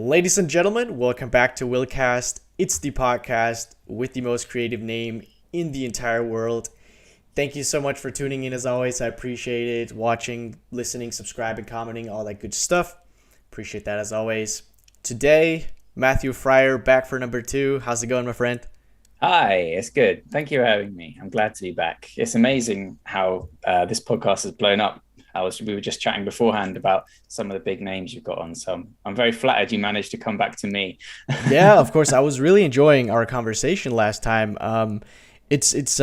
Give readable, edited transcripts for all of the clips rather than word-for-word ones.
Ladies and gentlemen, welcome back to WillCast. It's the podcast with the most creative name in the entire world. Thank you so much for tuning in as always. I appreciate it. Watching, listening, subscribing, commenting, all that good stuff. Appreciate that as always. Today, Matthew Fryer back for number 2. How's it going, my friend? Hi, it's good. Thank you for having me. I'm glad to be back. It's amazing how this podcast has blown up. We were just chatting beforehand about some of the big names you've got on. So I'm very flattered you managed to come back to me. Yeah, of course. I was really enjoying our conversation last time. It's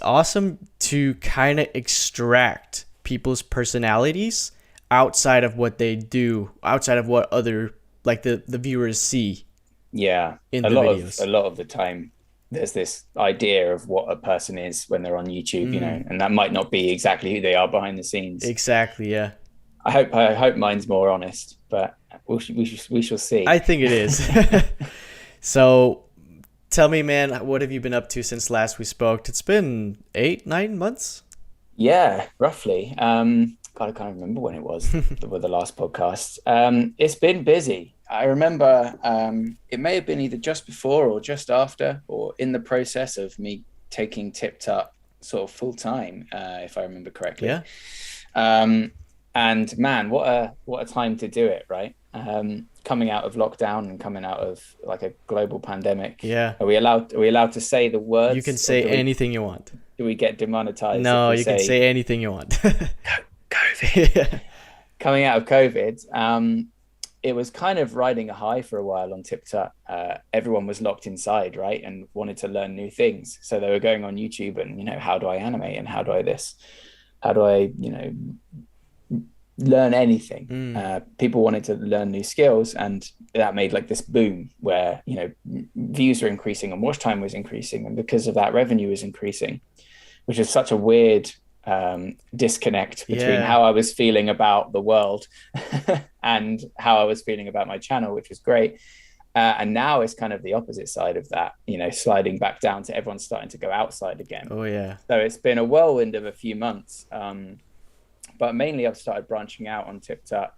awesome to kind of extract people's personalities outside of what they do, outside of what other the viewers see Yeah, in the videos. a lot of the time, there's this idea of what a person is when they're on YouTube, and that might not be exactly who they are behind the scenes. Exactly. Yeah. I hope mine's more honest, but we shall see. I think it is. So, tell me, man, what have you been up to since last we spoke? It's been 8-9 months. Yeah, roughly. God, I can't remember when it was with the last podcast. It's been busy. I remember it may have been either just before or just after, or in the process of me taking TipTut sort of full time, if I remember correctly. Yeah. And man, what a time to do it, right? Coming out of lockdown and coming out of like a global pandemic. Yeah. Are we allowed to say the words? You can say anything you want. Do we get demonetized? No, you can say anything you want. COVID. Yeah. Coming out of COVID, it was kind of riding a high for a while on TipTut. Everyone was locked inside, right, and wanted to learn new things. So they were going on YouTube and, how do I animate and how do I learn anything. People wanted to learn new skills, and that made like this boom where views were increasing and watch time was increasing, and because of that, revenue was increasing, which is such a weird disconnect between how I was feeling about the world and how I was feeling about my channel, which was great. And now it's kind of the opposite side of that, sliding back down to everyone starting to go outside again. Oh yeah. So it's been a whirlwind of a few months. But mainly I've started branching out on TipTut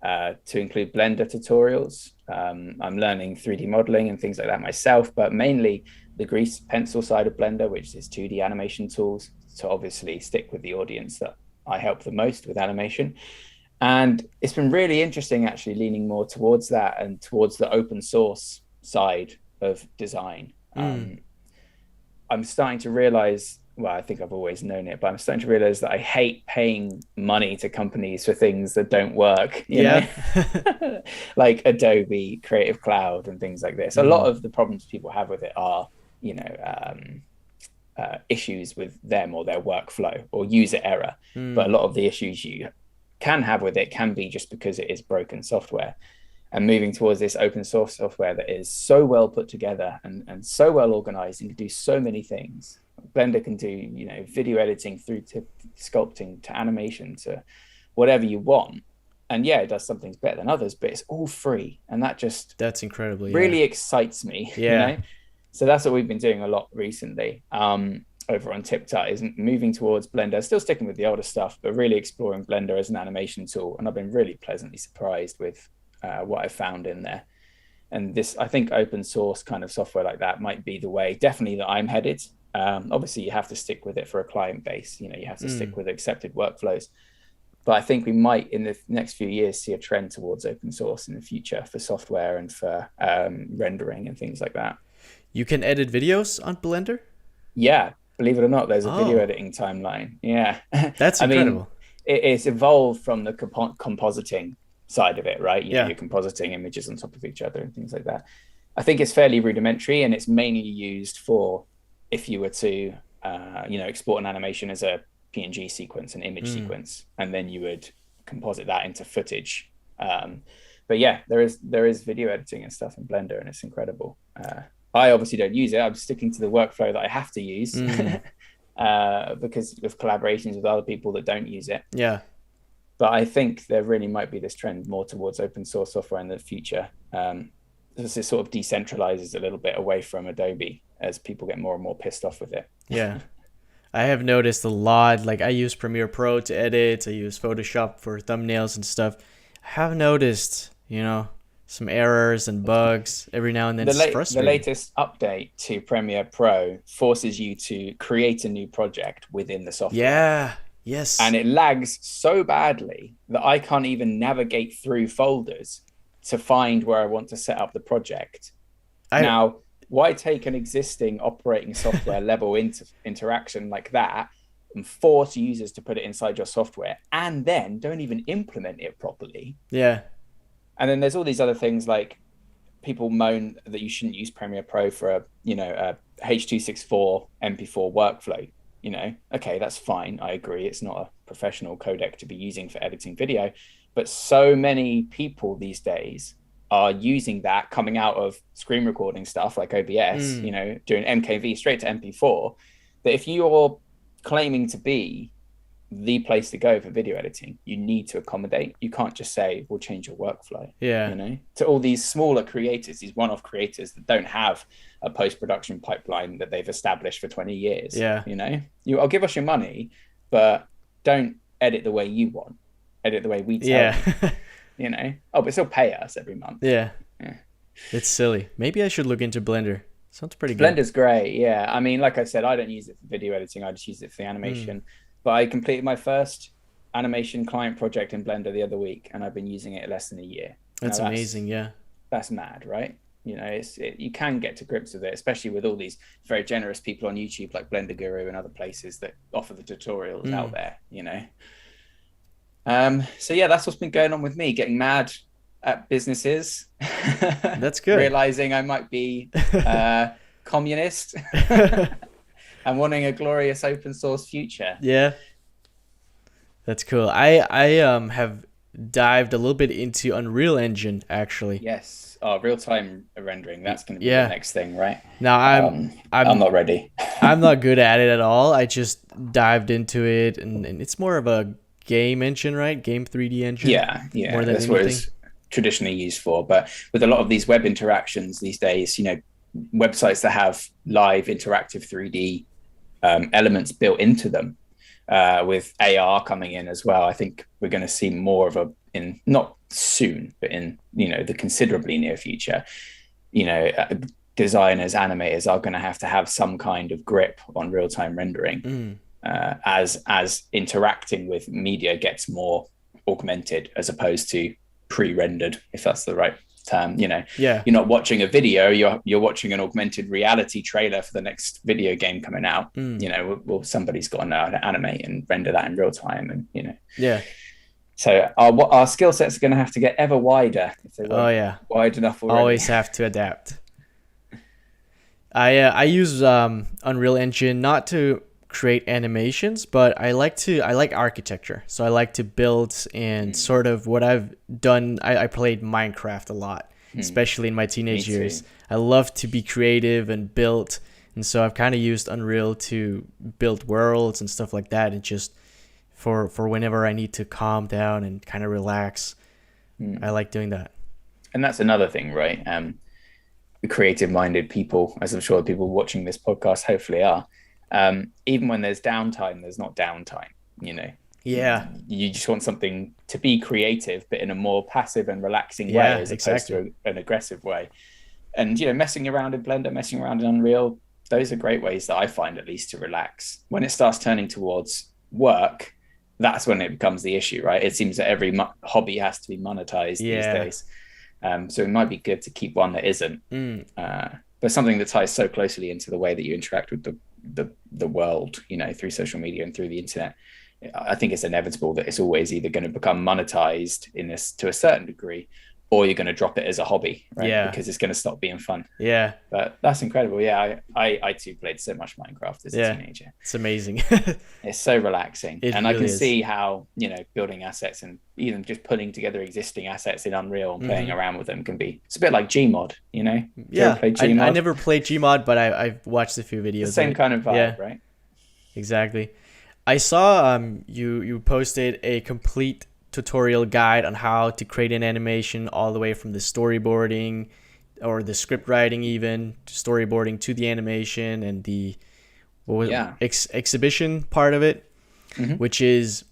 to include Blender tutorials. I'm learning 3D modeling and things like that myself, but mainly the grease pencil side of Blender, which is 2D animation tools, to obviously stick with the audience that I help the most with animation. And it's been really interesting actually leaning more towards that and towards the open source side of design. I'm starting to realize, well, I think I've always known it, but I'm starting to realize that I hate paying money to companies for things that don't work, you know? Like Adobe Creative Cloud and things like this. A lot of the problems people have with it are, issues with them or their workflow or user error. But a lot of the issues you can have with it can be just because it is broken software. And moving towards this open source software that is so well put together and so well organized and can do so many things. Blender can do, video editing through to sculpting to animation to whatever you want. And yeah, it does some things better than others, but it's all free. And that's incredibly really excites me. Yeah. So that's what we've been doing a lot recently over on TipTut, is moving towards Blender, still sticking with the older stuff, but really exploring Blender as an animation tool. And I've been really pleasantly surprised with what I found in there. And this, I think open source kind of software like that might be the way, definitely, that I'm headed. Obviously, you have to stick with it for a client base. You have to stick with accepted workflows. But I think we might, in the next few years, see a trend towards open source in the future for software and for rendering and things like that. You can edit videos on Blender? Yeah, believe it or not, there's a video editing timeline. Yeah. That's incredible. It's evolved from the compositing side of it, right? You're compositing images on top of each other and things like that. I think it's fairly rudimentary, and it's mainly used for if you were to, export an animation as a PNG sequence, an image sequence, and then you would composite that into footage. But yeah, there is video editing and stuff in Blender, and it's incredible. I obviously don't use it. I'm sticking to the workflow that I have to use because of collaborations with other people that don't use it. Yeah. But I think there really might be this trend more towards open source software in the future. This sort of decentralizes a little bit away from Adobe as people get more and more pissed off with it. Yeah. I have noticed a lot, like I use Premiere Pro to edit, I use Photoshop for thumbnails and stuff. I have noticed, some errors and bugs every now and then. It's The frustrating. latest update to Premiere Pro forces you to create a new project within the software. Yeah. Yes. And it lags so badly that I can't even navigate through folders to find where I want to set up the project. Now, why take an existing operating software level interaction like that and force users to put it inside your software and then don't even implement it properly? Yeah. And then there's all these other things like people moan that you shouldn't use Premiere Pro for a H.264 MP4 workflow. Okay, that's fine. I agree. It's not a professional codec to be using for editing video, but so many people these days are using that coming out of screen recording stuff like OBS, doing MKV straight to MP4, that if you're claiming to be the place to go for video editing, you need to accommodate. You can't just say, we'll change your workflow. To all these smaller creators, these one-off creators that don't have a post-production pipeline that they've established for 20 years. I'll give us your money, but don't edit the way you want. Edit the way we tell you. But still pay us every month. Yeah. It's silly. Maybe I should look into Blender. Sounds pretty good. Blender's great. Yeah. I mean, like I said, I don't use it for video editing. I just use it for the animation. But I completed my first animation client project in Blender the other week, and I've been using it less than a year. That's amazing. Yeah. That's mad, right? You can get to grips with it, especially with all these very generous people on YouTube like Blender Guru and other places that offer the tutorials out there, So yeah, that's what's been going on with me, getting mad at businesses. That's good. Realizing I might be communist and wanting a glorious open source future. Yeah. That's cool. I have dived a little bit into Unreal Engine actually. Yes. Real-time rendering. That's going to be the next thing, right? Now I'm not ready. I'm not good at it at all. I just dived into it, and it's more of a game engine, right? Game 3D engine. Yeah. More than that's anything. what it's traditionally used for. But with a lot of these web interactions these days, websites that have live interactive 3D elements built into them, with AR coming in as well, I think we're going to see more of not soon, but in the considerably near future, designers, animators are going to have some kind of grip on real-time rendering as interacting with media gets more augmented as opposed to pre-rendered, if that's the right term. You're not watching a video, you're watching an augmented reality trailer for the next video game coming out. Well, somebody's got to know how to animate and render that in real time, and so our skill sets are going to have to get ever wider if they weren't wide enough already. Always have to adapt. I use Unreal Engine not to create animations, but I like architecture. So I like to build, and sort of what I've done, I played Minecraft a lot, especially in my teenage years. I love to be creative and build, and so I've kind of used Unreal to build worlds and stuff like that, and just for whenever I need to calm down and kind of relax. I like doing that. And that's another thing, right? The creative-minded people, as I'm sure the people watching this podcast hopefully are, even when there's downtime, there's not downtime, Yeah. You just want something to be creative, but in a more passive and relaxing way, as opposed to an aggressive way. And, messing around in Blender, messing around in Unreal, those are great ways that I find, at least, to relax. When it starts turning towards work, that's when it becomes the issue, right? It seems that every hobby has to be monetized these days. So it might be good to keep one that isn't, but something that ties so closely into the way that you interact with the world, through social media and through the internet. I think it's inevitable that it's always either going to become monetized in this to a certain degree, or you're going to drop it as a hobby, right? Yeah. Because it's going to stop being fun. Yeah. But that's incredible. Yeah. I too played so much Minecraft as a teenager. It's amazing. It's so relaxing. It and really I can is. see how, building assets and even just putting together existing assets in Unreal and playing around with them can be, it's a bit like Gmod, Yeah. I never played Gmod, but I've watched a few videos. The same kind of vibe, right? Exactly. I saw you posted a complete tutorial guide on how to create an animation, all the way from the storyboarding or the script writing, even storyboarding, to the animation and the exhibition part of it, which is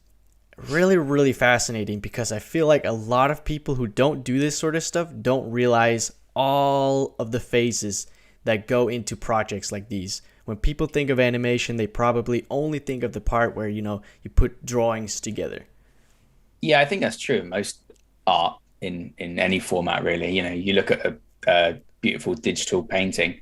Really, really fascinating, because I feel like a lot of people who don't do this sort of stuff don't realize all of the phases that go into projects like these. When people think of animation, they probably only think of the part where, you put drawings together. Yeah, I think that's true. Most art in any format, really. You look at a beautiful digital painting,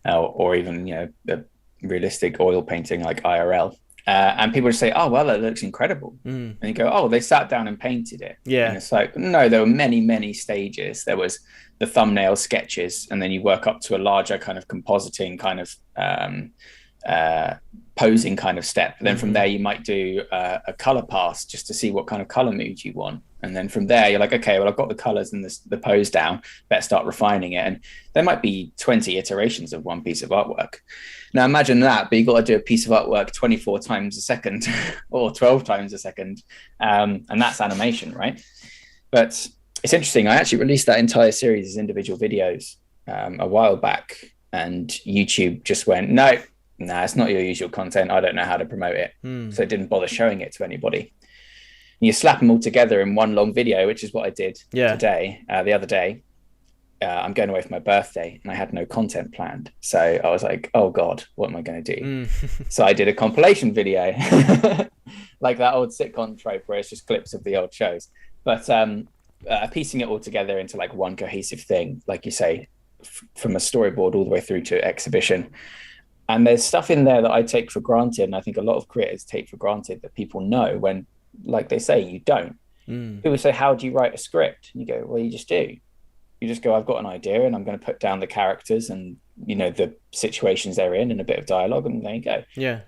or even a realistic oil painting like IRL, and people just say, "Oh, well, that looks incredible," and you go, "Oh, they sat down and painted it." Yeah. And it's like, no, there were many, many stages. There was the thumbnail sketches, and then you work up to a larger kind of compositing kind of posing kind of step. Then from there, you might do a color pass just to see what kind of color mood you want. And then from there, you're like, okay, well, I've got the colors and the pose down. Better start refining it. And there might be 20 iterations of one piece of artwork. Now imagine that, but you've got to do a piece of artwork 24 times a second or 12 times a second. And that's animation, right? But it's interesting. I actually released that entire series as individual videos a while back, and YouTube just went, no, it's not your usual content. I don't know how to promote it. So I didn't bother showing it to anybody. And you slap them all together in one long video, which is what I did today, the other day. I'm going away for my birthday and I had no content planned. So I was like, oh God, what am I going to do? So I did a compilation video, like that old sitcom trope where it's just clips of the old shows. But piecing it all together into like one cohesive thing, like you say, from a storyboard all the way through to exhibition. And there's stuff in there that I take for granted, and I think a lot of creators take for granted that people know when, like they say, you don't. People say, how do you write a script? And you go, well, you just do. You just go, I've got an idea and I'm going to put down the characters and, the situations they're in and a bit of dialogue, and there you go. Yeah.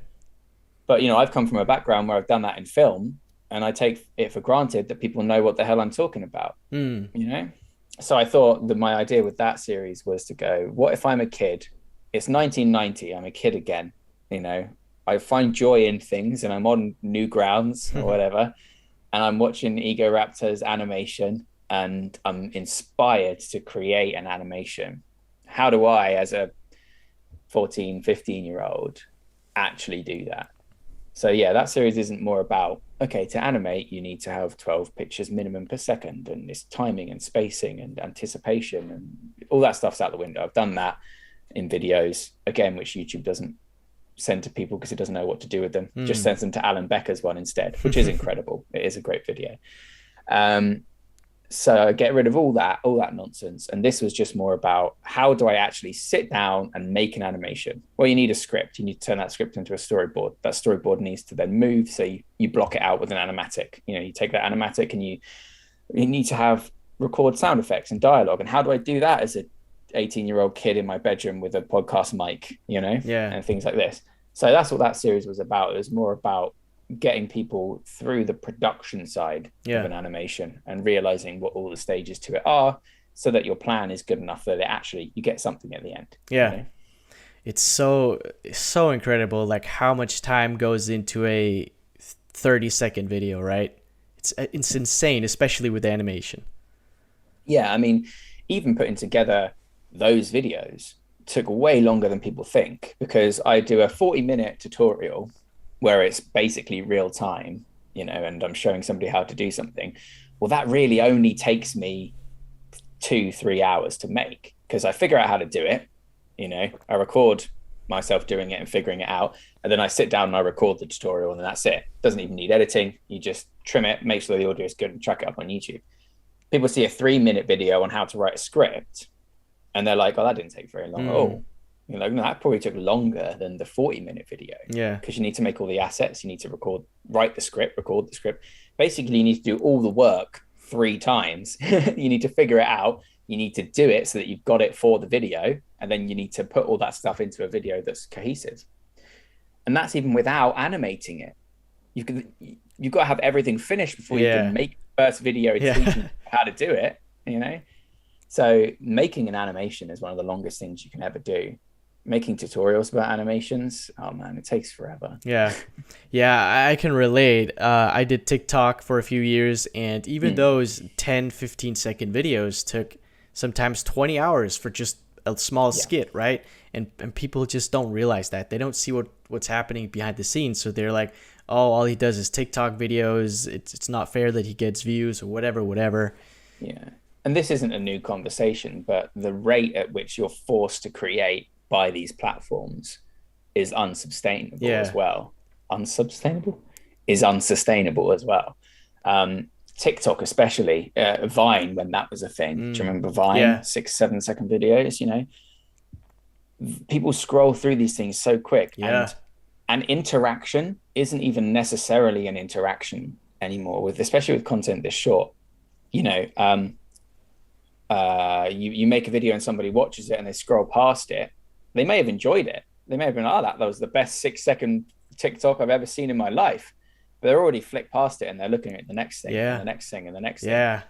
But, I've come from a background where I've done that in film, and I take it for granted that people know what the hell I'm talking about, So I thought that my idea with that series was to go, what if I'm a kid? It's 1990. I'm a kid again. I find joy in things, and I'm on new grounds or whatever. And I'm watching Egoraptor's animation, and I'm inspired to create an animation. How do I, as a 14, 15-year-old, actually do that? So yeah, that series isn't more about, okay, to animate, you need to have 12 pictures minimum per second, and this timing and spacing and anticipation and all that stuff's out the window. I've done that in videos, again, which YouTube doesn't send to people because it doesn't know what to do with them. Just sends them to Alan Becker's one instead, which is incredible. It is a great video. So I get rid of all that nonsense. And this was just more about, how do I actually sit down and make an animation? Well, you need a script. You need to turn that script into a storyboard. That storyboard needs to then move. So you block it out with an animatic. You take that animatic and you need to record sound effects and dialogue. And how do I do that as a 18-year-old kid in my bedroom with a podcast mic, and things like this? So that's what that series was about. It was more about getting people through the production side of an animation and realizing what all the stages to it are, so that your plan is good enough that you get something at the end. It's so incredible, like how much time goes into a 30-second video, right? It's insane, especially with animation. I mean, even putting together those videos took way longer than people think, because I do a 40-minute tutorial where it's basically real time, and I'm showing somebody how to do something. Well, that really only takes me 2-3 hours to make, because I figure out how to do it. I record myself doing it and figuring it out, and then I sit down and I record the tutorial, and that's it. Doesn't even need editing. You just trim it, make sure the audio is good, and chuck it up on YouTube. People see a 3-minute video on how to write a script, and they're like, oh, that didn't take very long at all. No, that probably took longer than the 40-minute video. Because you need to make all the assets. You need to write the script, record the script. Basically, you need to do all the work 3 times. You need to figure it out. You need to do it so that you've got it for the video. And then you need to put all that stuff into a video that's cohesive. And that's even without animating it. You've got to have everything finished before you can make the first video teaching how to do it, So making an animation is one of the longest things you can ever do. Making tutorials about animations, oh man, it takes forever. I can relate. I did TikTok for a few years, and even those 10-15 second videos took sometimes 20 hours for just a small skit, right? And people just don't realize that. They don't see what's happening behind the scenes, so they're like, oh, all he does is TikTok videos. It's not fair that he gets views or whatever. Yeah. And this isn't a new conversation, but the rate at which you're forced to create by these platforms is unsustainable as Yeah. well. Unsustainable is unsustainable as well. TikTok, especially Vine, when that was a thing. Do you remember Vine? Yeah. 6-7 second videos, you know? People scroll through these things so quick. Yeah. And interaction isn't even necessarily an interaction anymore, with especially with content this short. You know, you make a video and somebody watches it and they scroll past it. They may have enjoyed it. They may have been, oh, that was the best 6-second TikTok I've ever seen in my life. But they're already flicked past it and they're looking at the next thing and the next thing and the next thing.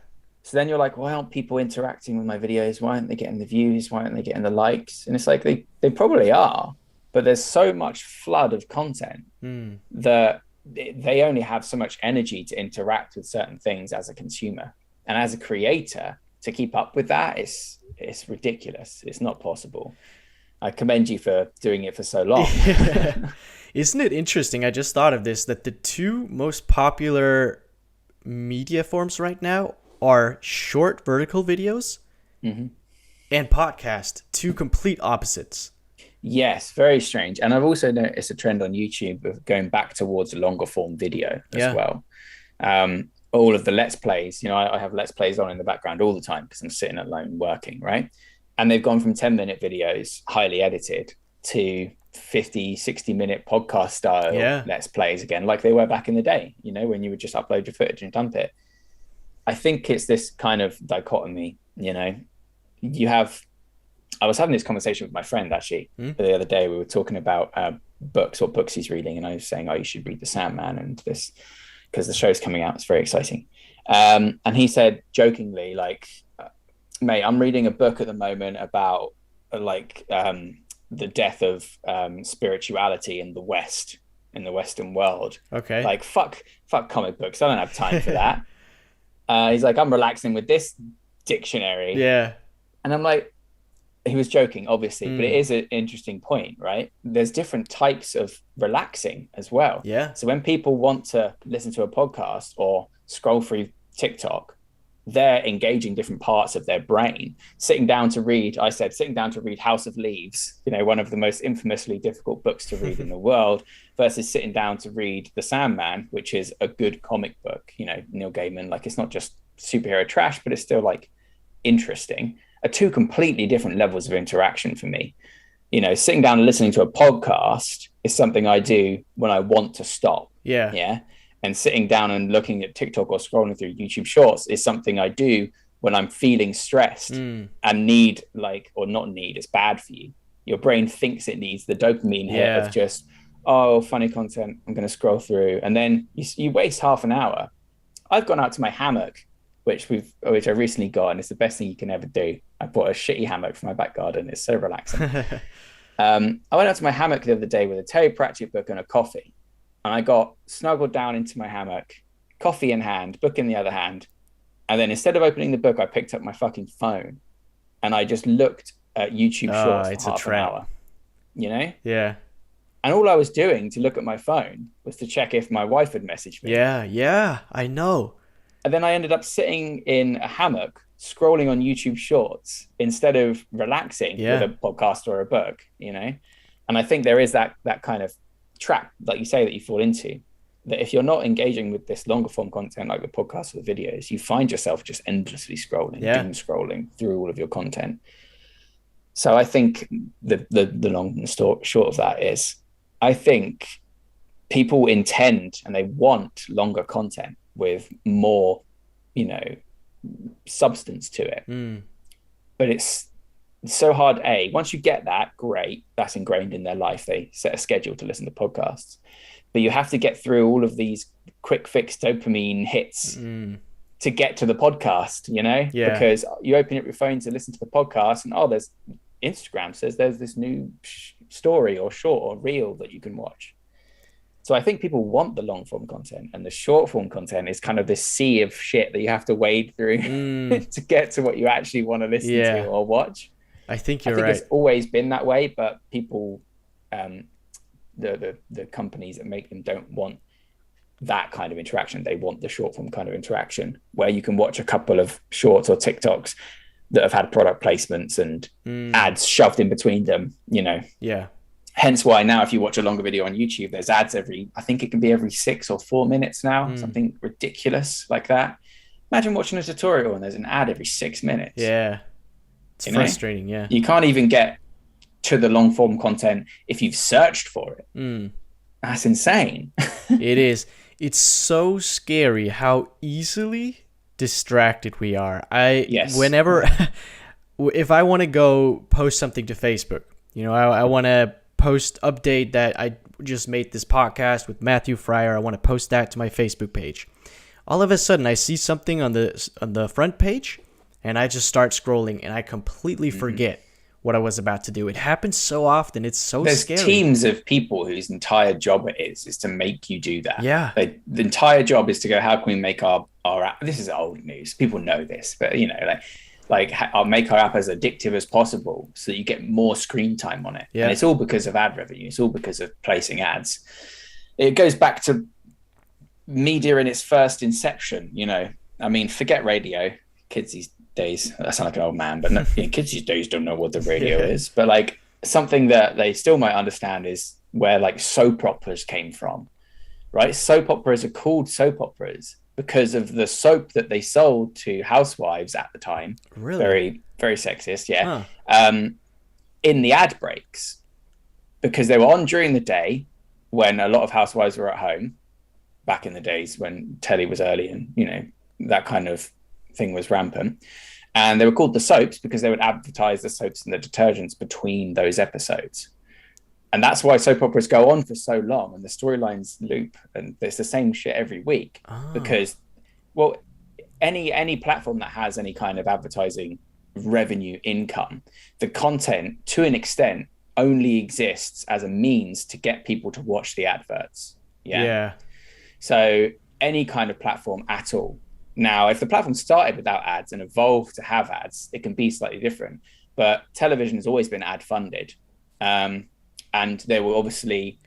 So then you're like, why aren't people interacting with my videos? Why aren't they getting the views? Why aren't they getting the likes? And it's like, they probably are, but there's so much flood of content that they only have so much energy to interact with certain things as a consumer. And as a creator, to keep up with that, it's ridiculous. It's not possible. I commend you for doing it for so long. Isn't it interesting? I just thought of this, that the two most popular media forms right now are short vertical videos and podcast, two complete opposites. Yes, very strange. And I've also noticed a trend on YouTube of going back towards a longer form video as well. All of the Let's Plays, you know, I have Let's Plays on in the background all the time because I'm sitting alone working, right? And they've gone from 10-minute videos, highly edited, to 50, 60-minute podcast style Let's Plays again, like they were back in the day, you know, when you would just upload your footage and dump it. I think it's this kind of dichotomy, you know. I was having this conversation with my friend actually the other day. We were talking about books, what books he's reading, and I was saying, oh, you should read The Sandman and this, because the show's coming out. It's very exciting. And he said jokingly, like, mate, I'm reading a book at the moment about like the death of spirituality in the West, in the Western world. Okay. Like, fuck comic books. I don't have time for that. He's like, I'm relaxing with this dictionary. Yeah. And I'm like, he was joking, obviously, but it is an interesting point, right? There's different types of relaxing as well. Yeah. So when people want to listen to a podcast or scroll through TikTok, they're engaging different parts of their brain. Sitting down to read House of Leaves, you know, one of the most infamously difficult books to read in the world, versus sitting down to read The Sandman, which is a good comic book, you know, Neil Gaiman. Like, it's not just superhero trash, but it's still like interesting. Are two completely different levels of interaction for me. You know, sitting down and listening to a podcast is something I do when I want to stop. Yeah. And sitting down and looking at TikTok or scrolling through YouTube Shorts is something I do when I'm feeling stressed and need, like, or not need, it's bad for you. Your brain thinks it needs the dopamine hit of just, oh, funny content, I'm going to scroll through. And then you waste half an hour. I've gone out to my hammock, which I recently got, and it's the best thing you can ever do. I bought a shitty hammock for my back garden. It's so relaxing. I went out to my hammock the other day with a Terry Pratchett book and a coffee. And I got snuggled down into my hammock, coffee in hand, book in the other hand. And then instead of opening the book, I picked up my fucking phone and I just looked at YouTube Shorts for half an hour, you know? Yeah. And all I was doing to look at my phone was to check if my wife had messaged me. Yeah, I know. And then I ended up sitting in a hammock, scrolling on YouTube Shorts instead of relaxing with a podcast or a book, you know? And I think there is that kind of trap, like you say, that you fall into, that if you're not engaging with this longer form content, like the podcast or the videos, you find yourself just endlessly scrolling, doom scrolling through all of your content. So I think the long and short of that is, I think people intend and they want longer content with more, you know, substance to it. But it's so hard. Once you get that, great, that's ingrained in their life. They set a schedule to listen to podcasts, but you have to get through all of these quick fix dopamine hits to get to the podcast, you know? Because you open up your phone to listen to the podcast and there's Instagram says there's this new story or short or reel that you can watch. So I think people want the long form content, and the short form content is kind of this sea of shit that you have to wade through to get to what you actually want to listen to or watch. I think you're right. It's always been that way, but people, the companies that make them don't want that kind of interaction. They want the short form kind of interaction where you can watch a couple of shorts or TikToks that have had product placements and ads shoved in between them, you know. Yeah. Hence why now if you watch a longer video on YouTube, there's ads I think it can be every 6 or 4 minutes now, something ridiculous like that. Imagine watching a tutorial and there's an ad every 6 minutes. Yeah. It's frustrating, yeah. You can't even get to the long form content if you've searched for it. That's insane. It is. It's so scary how easily distracted we are. Whenever if I want to go post something to Facebook, you know, I want to post update that I just made this podcast with Matthew Fryer. I want to post that to my Facebook page. All of a sudden I see something on the front page and I just start scrolling and I completely forget what I was about to do. It happens so often. It's so scary. There's teams of people whose entire job it is to make you do that. Yeah. The entire job is to go, how can we make our app? This is old news. People know this, but you know, like I'll make our app as addictive as possible so that you get more screen time on it. Yeah. And it's all because of ad revenue. It's all because of placing ads. It goes back to media in its first inception, you know. I mean, forget radio. Kids these days, I sound like an old man, but no, you know, kids these days don't know what the radio is. But like something that they still might understand is where like soap operas came from, right? Soap operas are called soap operas because of the soap that they sold to housewives at the time. Really? Very, very sexist, yeah. In the ad breaks, because they were on during the day when a lot of housewives were at home, back in the days when telly was early and, you know, that kind of thing was rampant. And they were called the soaps because they would advertise the soaps and the detergents between those episodes. And that's why soap operas go on for so long and the storylines loop and it's the same shit every week. Because, well, any platform that has any kind of advertising revenue income, the content to an extent only exists as a means to get people to watch the adverts. Yeah. So any kind of platform at all. Now, if the platform started without ads and evolved to have ads, it can be slightly different. But television has always been ad funded. And they will obviously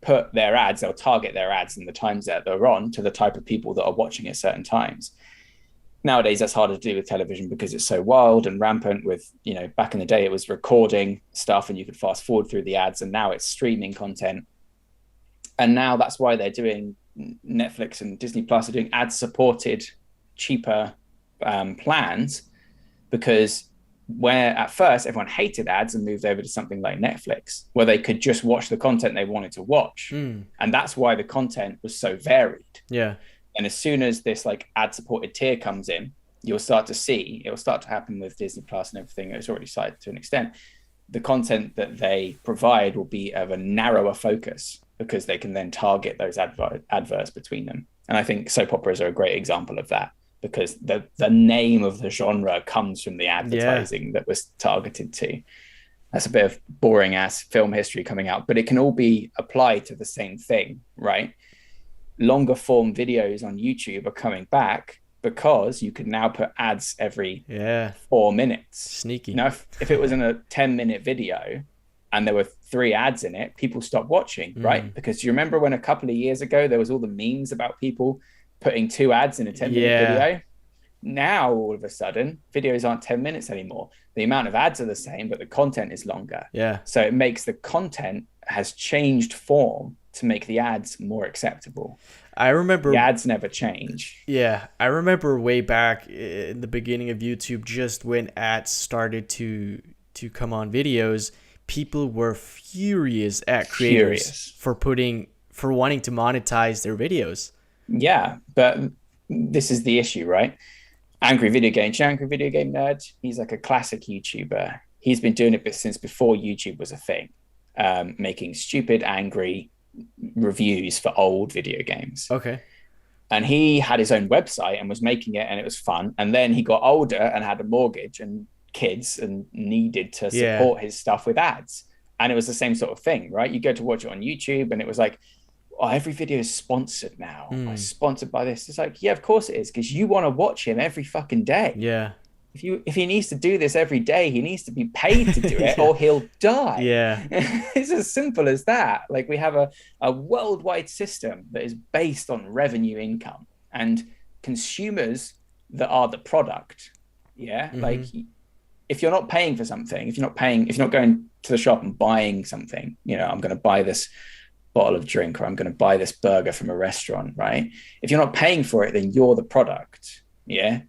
put their ads, they'll target their ads in the times that they're on to the type of people that are watching at certain times. Nowadays, that's harder to do with television because it's so wild and rampant with, you know, back in the day, it was recording stuff and you could fast forward through the ads and now it's streaming content. And now that's why they're doing Netflix and Disney Plus are doing ad supported, cheaper plans, because where at first everyone hated ads and moved over to something like Netflix where they could just watch the content they wanted to watch. And that's why the content was so varied. Yeah. And as soon as this like ad supported tier comes in, you'll start to see, it will start to happen with Disney Plus and everything. It's already started to an extent. The content that they provide will be of a narrower focus because they can then target those adverts between them. And I think soap operas are a great example of that, because the name of the genre comes from the advertising that was targeted to. That's a bit of boring ass film history coming out, but it can all be applied to the same thing, right? Longer form videos on YouTube are coming back because you can now put ads every 4 minutes. Sneaky. You know, if it was in a 10-minute video and there were 3 ads in it, people stopped watching, right? Because you remember when a couple of years ago, there was all the memes about people putting 2 ads in a 10-minute video. Now, all of a sudden, videos aren't 10 minutes anymore. The amount of ads are the same, but the content is longer. Yeah. So it makes the content has changed form to make the ads more acceptable. I remember the ads never change. Yeah. I remember way back in the beginning of YouTube, just when ads started to come on videos, people were furious at creators for wanting to monetize their videos. Yeah, but this is the issue, right? Angry Video Game Nerd, he's like a classic YouTuber. He's been doing it since before YouTube was a thing, making stupid, angry reviews for old video games. Okay. And he had his own website and was making it, and it was fun. And then he got older and had a mortgage and kids and needed to support his stuff with ads. And it was the same sort of thing, right? You go to watch it on YouTube and it was like, oh, every video is sponsored now. Sponsored by this. It's like, yeah, of course it is, because you want to watch him every fucking day. Yeah. if he needs to do this every day, he needs to be paid to do it Yeah. or he'll die. Yeah. It's as simple as that. Like we have a worldwide system that is based on revenue income and consumers that are the product. Yeah. Like if you're not paying for something, if you're not going to the shop and buying something, I'm going to buy this bottle of drink or I'm going to buy this burger from a restaurant, right? If you're not paying for it, then you're the product. Yeah.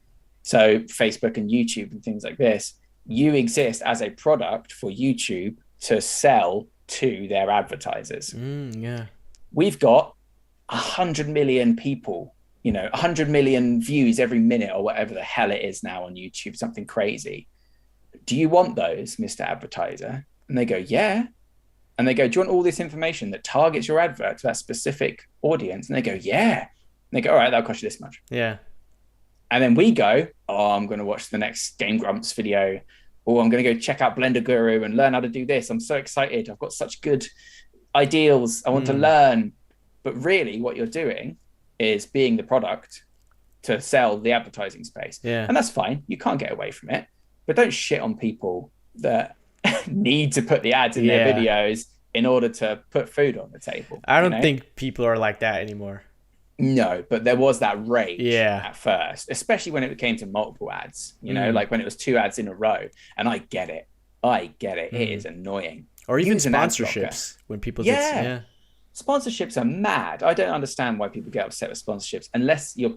So Facebook and YouTube and things like this, you exist as a product for YouTube to sell to their advertisers. Yeah. We've got 100 million people, 100 million views every minute or whatever the hell it is now on YouTube, something crazy. Do you want those, Mr. Advertiser? And they go, yeah. And they go, do you want all this information that targets your advert to that specific audience? And they go, yeah. And they go, all right, that'll cost you this much. Yeah. And then we go, oh, I'm going to watch the next Game Grumps video, or I'm going to go check out Blender Guru and learn how to do this. I'm so excited. I've got such good ideals. I want to learn. But really what you're doing is being the product to sell the advertising space. Yeah. And that's fine. You can't get away from it. But don't shit on people that need to put the ads in their videos in order to put food on the table. I don't think people are like that anymore. No, but there was that rage at first, especially when it came to multiple ads, like when it was 2 ads in a row. And I get it. It is annoying. Or even sponsorships when people Sponsorships are mad. I don't understand why people get upset with sponsorships unless you're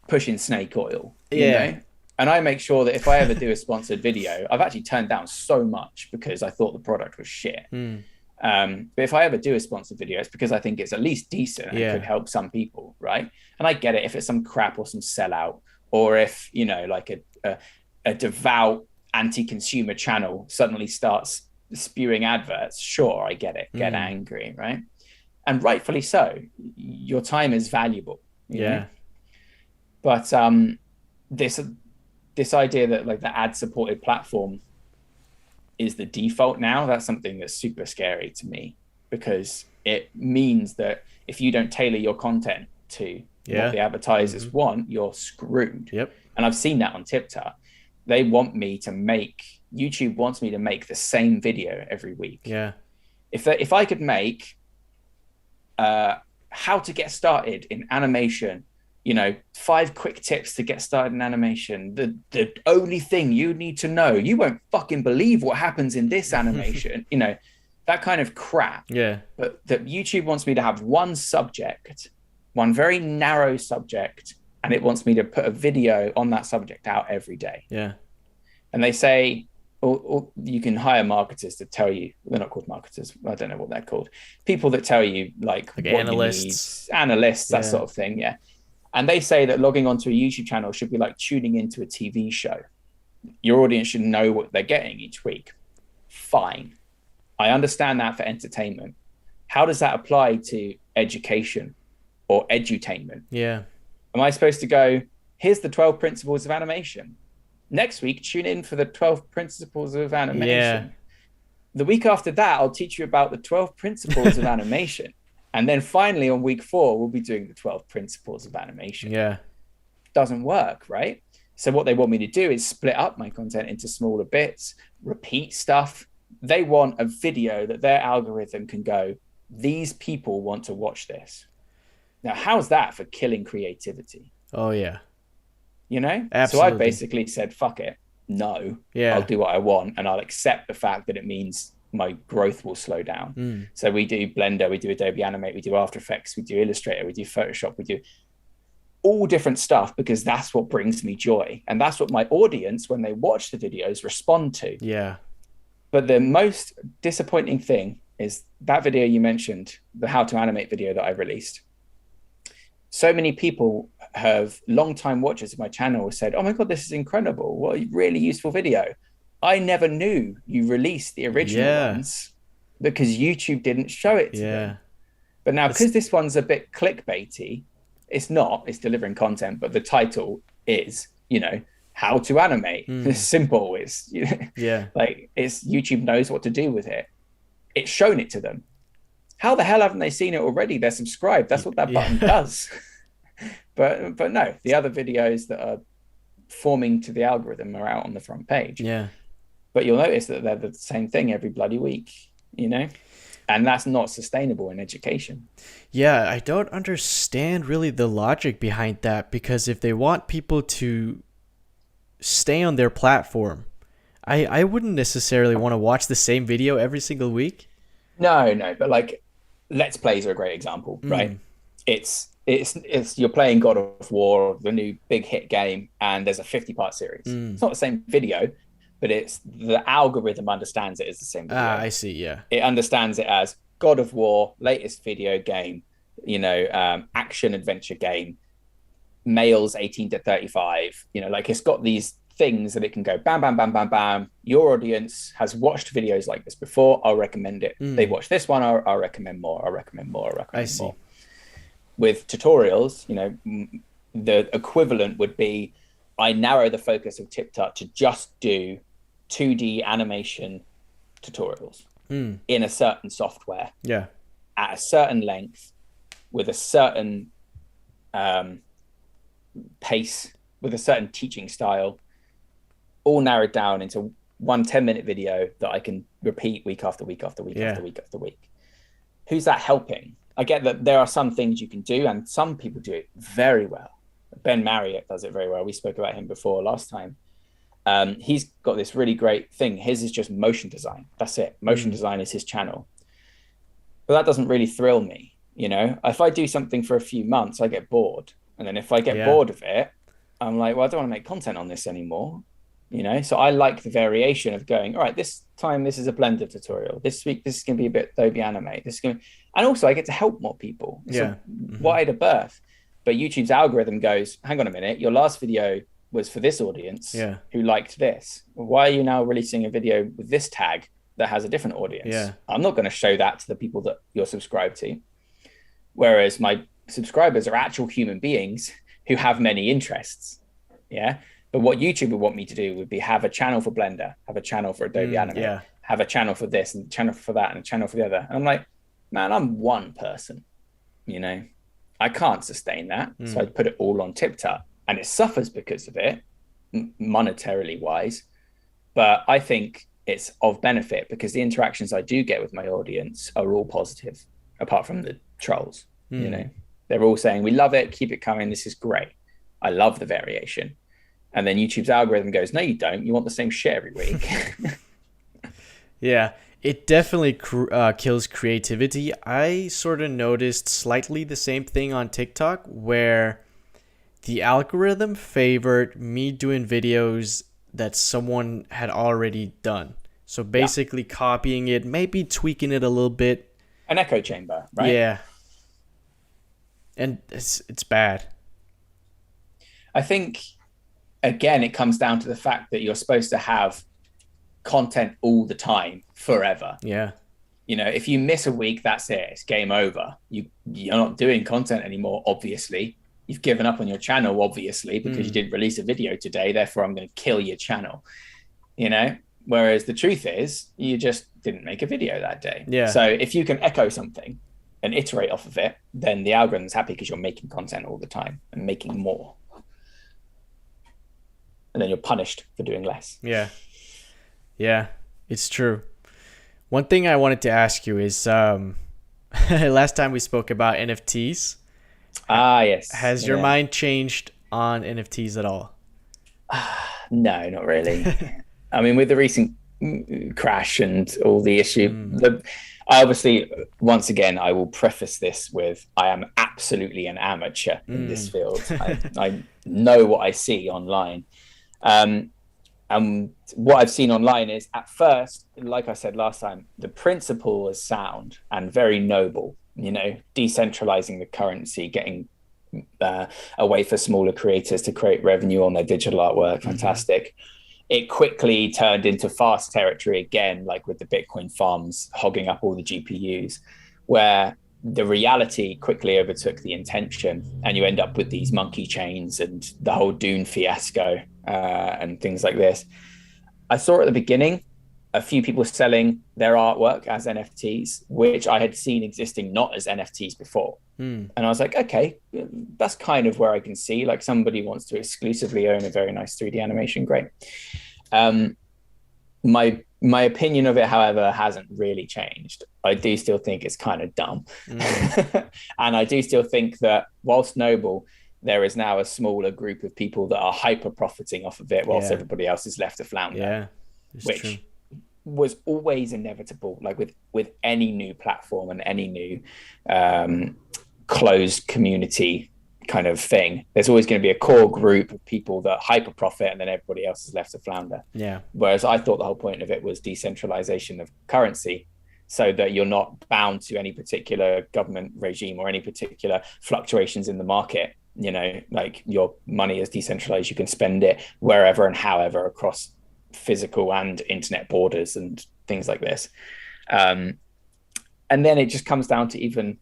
pushing snake oil. You know? And I make sure that if I ever do a sponsored video, I've actually turned down so much because I thought the product was shit. But if I ever do a sponsored video, it's because I think it's at least decent and could help some people, right? And I get it if it's some crap or some sellout, or if, like a devout anti-consumer channel suddenly starts spewing adverts. Sure, I get it. Get angry, right? And rightfully so. Your time is valuable. You know? But this idea that like the ad-supported platform is the default now, that's something that's super scary to me, because it means that if you don't tailor your content to what the advertisers want, you're screwed. And I've seen that on TipTut. YouTube wants me to make the same video every week. If I could make how to get started in animation, 5 quick tips to get started in animation, the only thing you need to know, you won't fucking believe what happens in this animation, that kind of crap. But that YouTube wants me to have one subject, one very narrow subject, and it wants me to put a video on that subject out every day. And they say, or you can hire marketers to tell you, they're not called marketers, I don't know what they're called, people that tell you like what analysts, that sort of thing. And they say that logging onto a YouTube channel should be like tuning into a TV show. Your audience should know what they're getting each week. Fine. I understand that for entertainment. How does that apply to education or edutainment? Am I supposed to go, here's the 12 principles of animation. Next week, tune in for the 12 principles of animation. The week after that, I'll teach you about the 12 principles of animation. And then finally on week 4, we'll be doing the 12 principles of animation. Doesn't work, right? So what they want me to do is split up my content into smaller bits, repeat stuff. They want a video that their algorithm can go, these people want to watch this. Now, how's that for killing creativity? Absolutely. So I basically said, fuck it. No, I'll do what I want, and I'll accept the fact that it means my growth will slow down. So we do Blender, we do Adobe Animate, we do After Effects, we do Illustrator, we do Photoshop, we do all different stuff, because that's what brings me joy. And that's what my audience, when they watch the videos, respond to. But the most disappointing thing is that video you mentioned, the how to animate video that I released. So many people have long-time watchers of my channel said, oh my God, this is incredible. What a really useful video. I never knew you released the original ones because YouTube didn't show it to them. But now, because this one's a bit clickbaity, it's delivering content, but the title is, how to animate. It's simple. It's, like it's YouTube knows what to do with it. It's shown it to them. How the hell haven't they seen it already? They're subscribed. That's what that button does. But no, the other videos that are conforming to the algorithm are out on the front page. Yeah. But you'll notice that they're the same thing every bloody week, and that's not sustainable in education. Yeah, I don't understand really the logic behind that, because if they want people to stay on their platform, I wouldn't necessarily want to watch the same video every single week. No, but like Let's Plays are a great example, right? It's you're playing God of War, the new big hit game, and there's a 50-part series. It's not the same video, but it's the algorithm understands it as the same video. I see, yeah. It understands it as God of War, latest video game, action adventure game, males 18 to 35, like it's got these things that it can go bam, bam, bam, bam, bam. Your audience has watched videos like this before. I'll recommend it. They watched this one. I'll recommend more. I'll recommend more. I'll recommend I see. more. With tutorials, the equivalent would be I narrow the focus of TipTut to just do 2D animation tutorials in a certain software. Yeah. At a certain length, with a certain pace, with a certain teaching style, all narrowed down into one 10-minute video that I can repeat week after week after week after week after week. Who's that helping? I get that there are some things you can do, and some people do it very well. Ben Marriott does it very well. We spoke about him before last time. He's got this really great thing. His is just motion design. That's it. Motion design is his channel. But that doesn't really thrill me. If I do something for a few months, I get bored. And then if I get bored of it, I'm like, well, I don't want to make content on this anymore. So I like the variation of going, all right, this time this is a Blender tutorial. This week, this is going to be a bit Adobe Animate. And also I get to help more people. It's a wider berth. But YouTube's algorithm goes, hang on a minute, your last video was for this audience who liked this. Why are you now releasing a video with this tag that has a different audience? I'm not going to show that to the people that you're subscribed to. Whereas my subscribers are actual human beings who have many interests. Yeah. But what YouTube would want me to do would be have a channel for Blender, have a channel for Adobe Animate, have a channel for this and a channel for that and a channel for the other. And I'm like, man, I'm one person, I can't sustain that. So I put it all on TipTut, and it suffers because of it, monetarily wise. But I think it's of benefit because the interactions I do get with my audience are all positive, apart from the trolls. They're all saying, we love it, keep it coming, this is great. I love the variation. And then YouTube's algorithm goes, no, you don't. You want the same shit every week. Yeah, it definitely kills creativity. I sort of noticed slightly the same thing on TikTok, where the algorithm favored me doing videos that someone had already done. So basically copying it, maybe tweaking it a little bit. An echo chamber, right? Yeah. And it's bad. I think, again, it comes down to the fact that you're supposed to have content all the time, forever. Yeah. If you miss a week, that's it. It's game over. You're not doing content anymore, obviously. You've given up on your channel, obviously, because you didn't release a video today. Therefore, I'm going to kill your channel. Whereas the truth is, you just didn't make a video that day. Yeah. So if you can echo something and iterate off of it, then the algorithm's happy because you're making content all the time and making more. And then you're punished for doing less. Yeah, it's true. One thing I wanted to ask you is, last time we spoke about NFTs. Yes. Has your mind changed on NFTs at all? No, not really. I mean, with the recent crash and all the issue, I obviously, once again, I will preface this with, I am absolutely an amateur in this field. I know what I see online. And what I've seen online is, at first, like I said last time, the principle is sound and very noble, decentralizing the currency, getting a way for smaller creators to create revenue on their digital artwork. Fantastic. It quickly turned into fast territory again, like with the Bitcoin farms hogging up all the GPUs, where the reality quickly overtook the intention, and you end up with these monkey chains and the whole Dune fiasco and things like this. I saw at the beginning a few people selling their artwork as NFTs, which I had seen existing not as NFTs before. And I was like, okay, that's kind of where I can see like somebody wants to exclusively own a very nice 3D animation. Great. My opinion of it, however, hasn't really changed. I do still think it's kind of dumb. And I do still think that whilst noble, there is now a smaller group of people that are hyper profiting off of it whilst everybody else is left to flounder, which true. Was always inevitable, like with any new platform and any new closed community kind of thing. There's always going to be a core group of people that hyper profit and then everybody else is left to flounder. Whereas I thought the whole point of it was decentralization of currency, so that you're not bound to any particular government regime or any particular fluctuations in the market. You know, like your money is decentralized. You can spend it wherever and however across physical and internet borders and things like this. And then it just comes down to even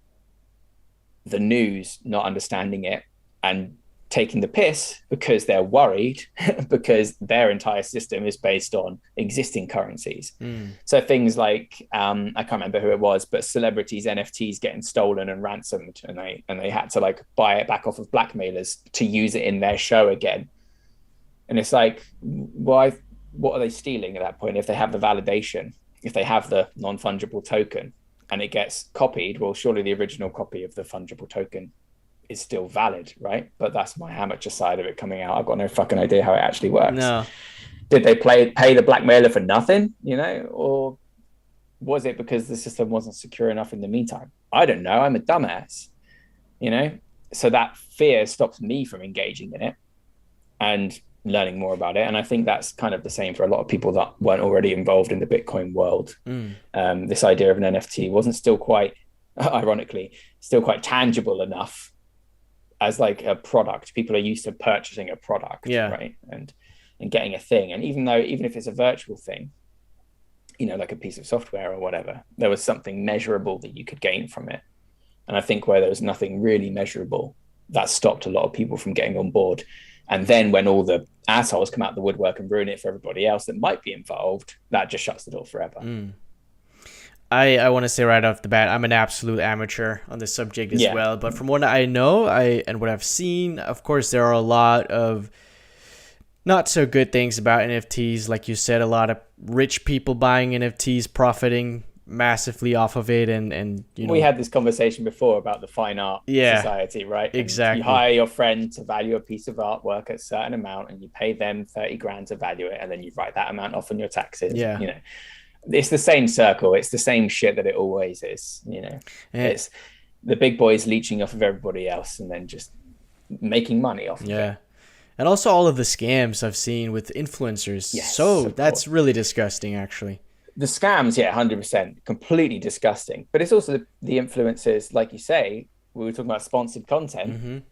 the news not understanding it and taking the piss because they're worried because their entire system is based on existing currencies. So things like I can't remember who it was, but celebrities NFTs getting stolen and ransomed, and they had to like buy it back off of blackmailers to use it in their show again. And it's like, why? What are they stealing at that point? If they have the validation, if they have the non-fungible token and it gets copied, well, surely the original copy of the fungible token is still valid, right? But that's my amateur side of it coming out. I've got no fucking idea how it actually works. No. Did they pay the blackmailer for nothing, you know? Or was it because the system wasn't secure enough in the meantime? I don't know. I'm a dumbass, you know? So that fear stops me from engaging in it and learning more about it. And I think that's kind of the same for a lot of people that weren't already involved in the Bitcoin world. This idea of an NFT wasn't still quite, ironically, still quite tangible enough as like a product. People are used to purchasing a product, right? And getting a thing. And even if it's a virtual thing, you know, like a piece of software or whatever, there was something measurable that you could gain from it. And I think where there was nothing really measurable, that stopped a lot of people from getting on board. And then when all the assholes come out the woodwork and ruin it for everybody else that might be involved, that just shuts the door forever. I want to say right off the bat, I'm an absolute amateur on this subject as well. But from what I know, and what I've seen, of course, there are a lot of not so good things about NFTs. Like you said, a lot of rich people buying NFTs, profiting massively off of it, and you know, we had this conversation before about the fine art society, right? Exactly. You hire your friend to value a piece of artwork at a certain amount, and you pay them 30 grand to value it, and then you write that amount off on your taxes. You know, it's the same circle. It's the same shit that it always is. You know, it's the big boys leeching off of everybody else, and then just making money off of it. And also all of the scams I've seen with influencers. So that's really disgusting, actually. The scams, 100%, completely disgusting. But it's also the influencers, like you say, we were talking about sponsored content,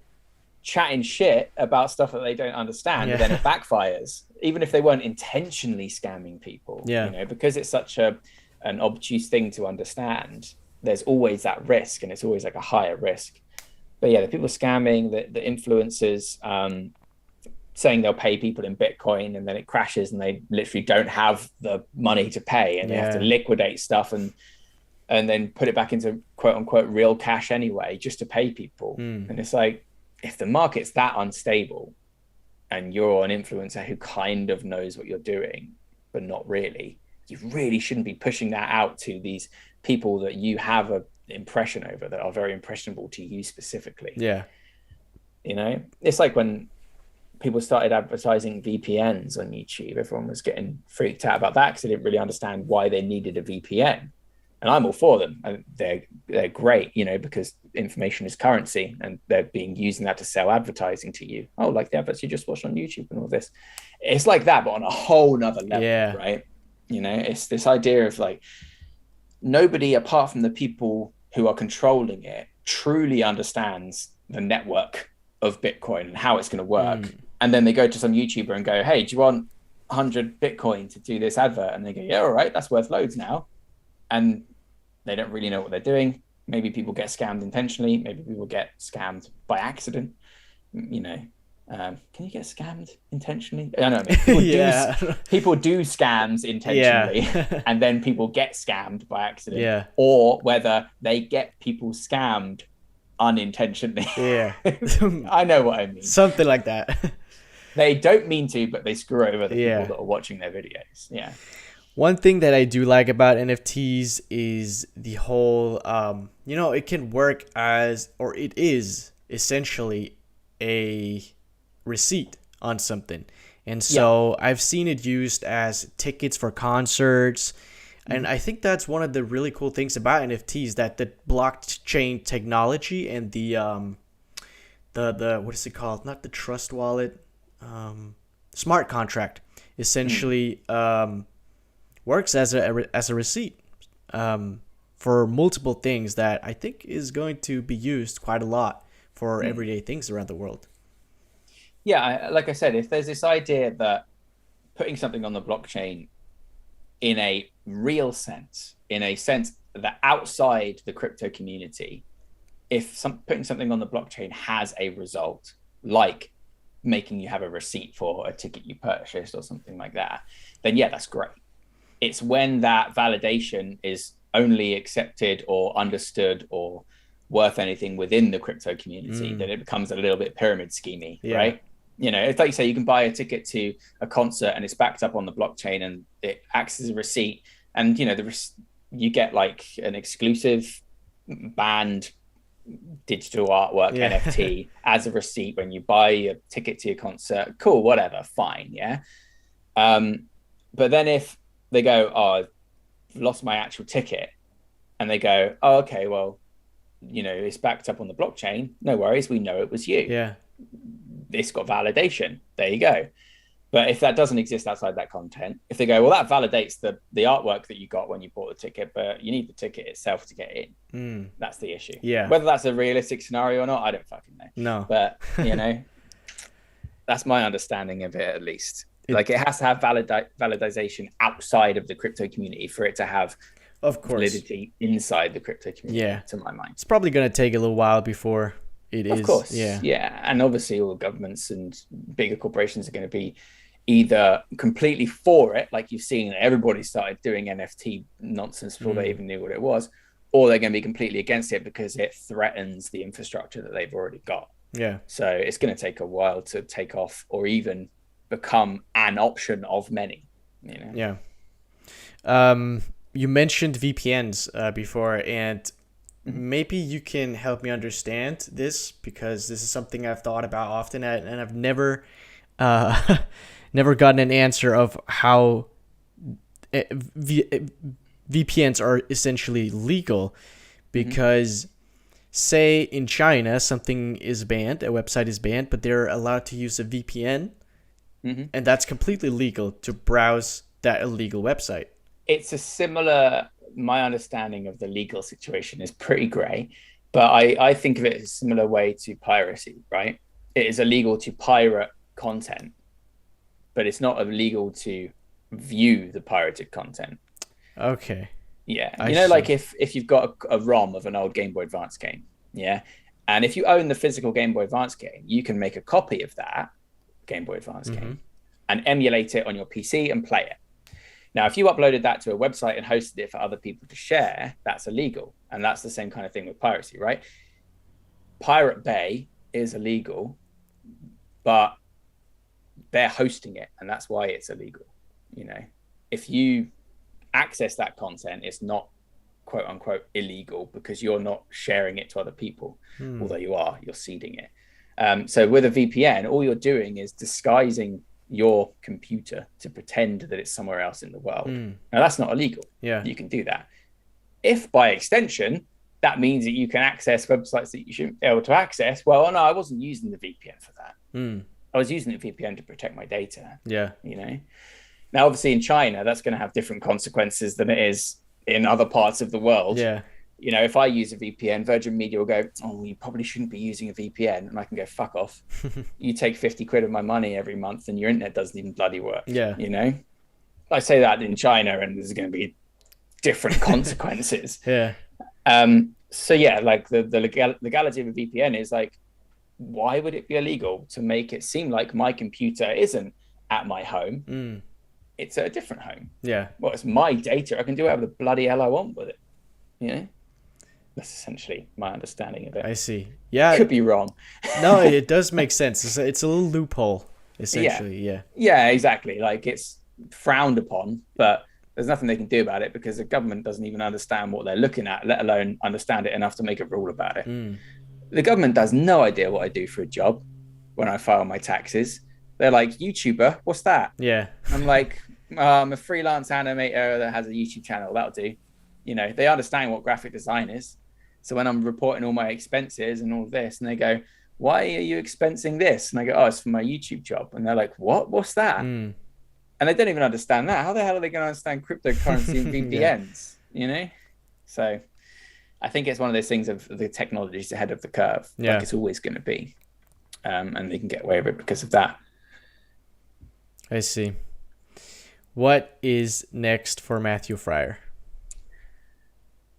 chatting shit about stuff that they don't understand, and then it backfires, even if they weren't intentionally scamming people. You know, because it's such an obtuse thing to understand, there's always that risk, and it's always like a higher risk. But the people scamming, the influencers, saying they'll pay people in Bitcoin, and then it crashes and they literally don't have the money to pay, and they have to liquidate stuff and then put it back into quote unquote real cash anyway, just to pay people. And it's like, if the market's that unstable and you're an influencer who kind of knows what you're doing, but not really, you really shouldn't be pushing that out to these people that you have an impression over, that are very impressionable to you specifically. You know, it's like when people started advertising VPNs on YouTube, everyone was getting freaked out about that because they didn't really understand why they needed a VPN. And I'm all for them. And they're great, you know, because information is currency, and they're being using that to sell advertising to you. Oh, like the adverts you just watched on YouTube and all this. It's like that, but on a whole nother level, right? You know, it's this idea of like, nobody apart from the people who are controlling it truly understands the network of Bitcoin and how it's going to work. And then they go to some YouTuber and go, hey, do you want 100 Bitcoin to do this advert? And they go, yeah, all right, that's worth loads now. And they don't really know what they're doing. Maybe people get scammed intentionally. Maybe people get scammed by accident. You know, can you get scammed intentionally? I don't know. People do scams intentionally, and then people get scammed by accident. Or whether they get people scammed unintentionally. Yeah. I know what I mean. Something like that. They don't mean to, but they screw over the people Yeah. that are watching their videos. Yeah. One thing that I do like about NFTs is the whole, it can work as, or it is essentially a receipt on something. And so I've seen it used as tickets for concerts. And I think that's one of the really cool things about NFTs, that the blockchain technology and the what is it called? Not the trust wallet, smart contract, essentially works as a receipt for multiple things that I think is going to be used quite a lot for everyday things around the world. Yeah, like I said, if there's this idea that putting something on the blockchain in a real sense, in a sense that outside the crypto community, if putting something on the blockchain has a result, like making you have a receipt for a ticket you purchased or something like that, then yeah, that's great. It's when that validation is only accepted or understood or worth anything within the crypto community that it becomes a little bit pyramid schemey, right? It's like you say, you can buy a ticket to a concert and it's backed up on the blockchain and it acts as a receipt. And, you get like an exclusive banned digital artwork NFT as a receipt when you buy a ticket to your concert. Cool, whatever, fine, yeah. But then if they go, oh, I've lost my actual ticket, and they go, oh, okay, well, it's backed up on the blockchain. No worries, we know it was you. Yeah. It's got validation. There you go. But if that doesn't exist outside that content, if they go, well, that validates the artwork that you got when you bought the ticket, but you need the ticket itself to get in. That's the issue. Yeah. Whether that's a realistic scenario or not, I don't fucking know. No. But, that's my understanding of it, at least. Like, it has to have validation outside of the crypto community for it to have validity inside the crypto community, to my mind. It's probably going to take a little while before it is. Of course. Yeah. And obviously all governments and bigger corporations are going to be either completely for it, like you've seen everybody started doing NFT nonsense before they even knew what it was, or they're going to be completely against it because it threatens the infrastructure that they've already got. Yeah. So it's going to take a while to take off or even become an option of many, Yeah. You mentioned VPNs before, and maybe you can help me understand this, because this is something I've thought about often, and I've never never gotten an answer of how VPNs are essentially legal. Because say in China something is banned, a website is banned, but they're allowed to use a VPN, and that's completely legal to browse that illegal website. It's a similar, my understanding of the legal situation is pretty gray, but I think of it as a similar way to piracy, right? It is illegal to pirate content, but it's not illegal to view the pirated content. Okay. Yeah. Like if you've got a ROM of an old Game Boy Advance game, yeah, and if you own the physical Game Boy Advance game, you can make a copy of that Game Boy Advance game and emulate it on your PC and play it. Now, if you uploaded that to a website and hosted it for other people to share, that's illegal. And that's the same kind of thing with piracy, right? Pirate Bay is illegal, but they're hosting it, and that's why it's illegal. If you access that content, it's not quote unquote illegal because you're not sharing it to other people, although you're seeding it. So with a VPN, all you're doing is disguising your computer to pretend that it's somewhere else in the world. Now that's not illegal. Yeah, you can do that. If by extension that means that you can access websites that you shouldn't be able to access, well, no, I wasn't using the VPN for that. I was using the VPN to protect my data. Yeah. Now obviously in China that's going to have different consequences than it is in other parts of the world. Yeah. If I use a VPN, Virgin Media will go, oh, you probably shouldn't be using a VPN. And I can go, fuck off. You take 50 quid of my money every month and your internet doesn't even bloody work. Yeah. I say that in China and there's going to be different consequences. Yeah. So yeah, like the legality of a VPN is like, why would it be illegal to make it seem like my computer isn't at my home? It's at a different home. Yeah. Well, it's my data. I can do whatever the bloody hell I want with it. That's essentially my understanding of it. I see. Yeah. Could be wrong. No, it does make sense. It's a little loophole, Yeah. essentially. Yeah. Yeah, exactly. Like it's frowned upon, but there's nothing they can do about it because the government doesn't even understand what they're looking at, let alone understand it enough to make a rule about it. The government has no idea what I do for a job when I file my taxes. They're like, YouTuber, what's that? Yeah. I'm like, I'm a freelance animator that has a YouTube channel. That'll do. You know, they understand what graphic design is. So when I'm reporting all my expenses and all of this, and they go, why are you expensing this? And I go, oh, it's for my YouTube job. And they're like, what? What's that? And they don't even understand that. How the hell are they going to understand cryptocurrency and VPNs? Yeah. You know? So I think it's one of those things of the technology's ahead of the curve. Yeah. Like it's always going to be. And they can get away with it because of that. I see. What is next for Matthew Fryer?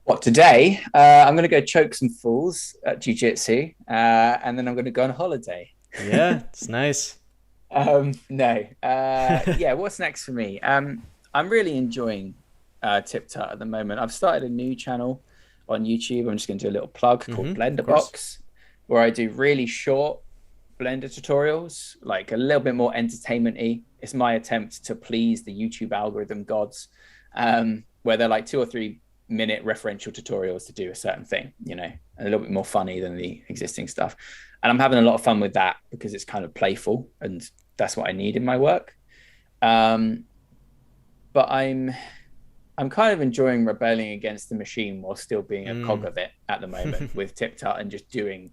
What, today? I'm going to go choke some fools at jiu-jitsu, and then I'm going to go on holiday. Yeah, it's nice. Yeah, what's next for me? I'm really enjoying TipTut at the moment. I've started a new channel on YouTube. I'm just going to do a little plug called Blender Box, where I do really short Blender tutorials, like a little bit more entertainment-y. It's my attempt to please the YouTube algorithm gods, where they're like 2 or 3 minute referential tutorials to do a certain thing, you know, a little bit more funny than the existing stuff. And I'm having a lot of fun with that because it's kind of playful and that's what I need in my work. But I'm kind of enjoying rebelling against the machine while still being a cog of it at the moment with TipTut and just doing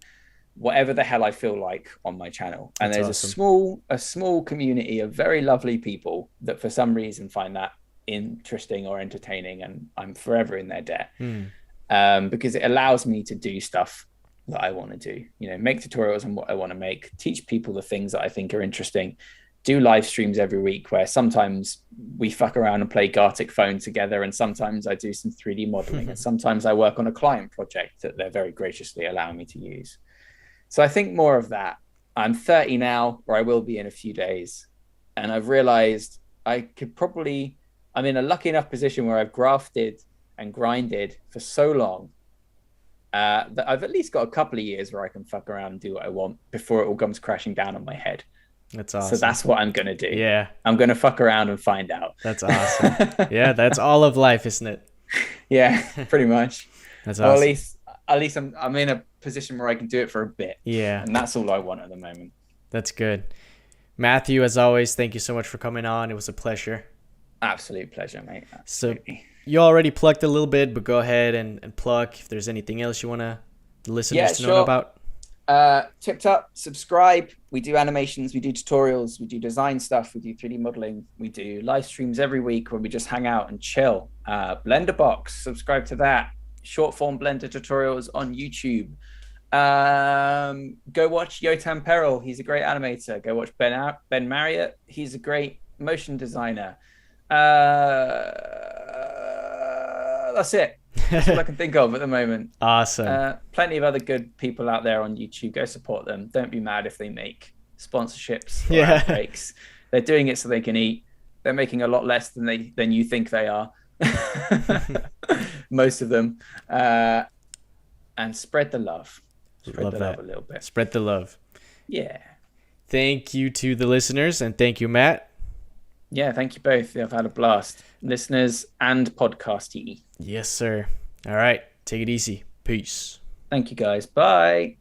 whatever the hell I feel like on my channel. And That's there's awesome. a small community of very lovely people that for some reason find that interesting or entertaining, and I'm forever in their debt. Because it allows me to do stuff that I want to do, you know, make tutorials on what I want to make, teach people the things that I think are interesting, do live streams every week where sometimes we fuck around and play Gartic Phone together, and sometimes I do some 3D modeling, and sometimes I work on a client project that they're very graciously allowing me to use. So I think more of that. I'm 30 now, or I will be in a few days, and I've realized I'm in a lucky enough position where I've grafted and grinded for so long that I've at least got a couple of years where I can fuck around and do what I want before it all comes crashing down on my head. That's awesome. So that's what I'm going to do. Yeah. I'm going to fuck around and find out. That's awesome. Yeah, that's all of life, isn't it? Yeah, pretty much. That's awesome. Or at least I'm in a position where I can do it for a bit. Yeah. And that's all I want at the moment. That's good. Matthew, as always, thank you so much for coming on. It was a pleasure. Absolute pleasure, mate. Absolutely. So you already plugged a little bit, but go ahead and plug if there's anything else you want the listeners to know about. TipTut, subscribe. We do animations, we do tutorials, we do design stuff, we do 3D modeling, we do live streams every week where we just hang out and chill. Blender Box, subscribe to that. Short form Blender tutorials on YouTube. Go watch Yotam Peril. He's a great animator. Go watch Ben Marriott. He's a great motion designer. That's it. That's all I can think of at the moment. Awesome. Plenty of other good people out there on YouTube. Go support them. Don't be mad if they make sponsorships or ad breaks. They're doing it so they can eat. They're making a lot less than you think they are. Most of them. And spread the love. Spread the love a little bit. Spread the love. Yeah. Thank you to the listeners, and thank you, Matt. Yeah, thank you both. I've had a blast. Listeners and podcasty. Yes, sir. All right. Take it easy. Peace. Thank you, guys. Bye.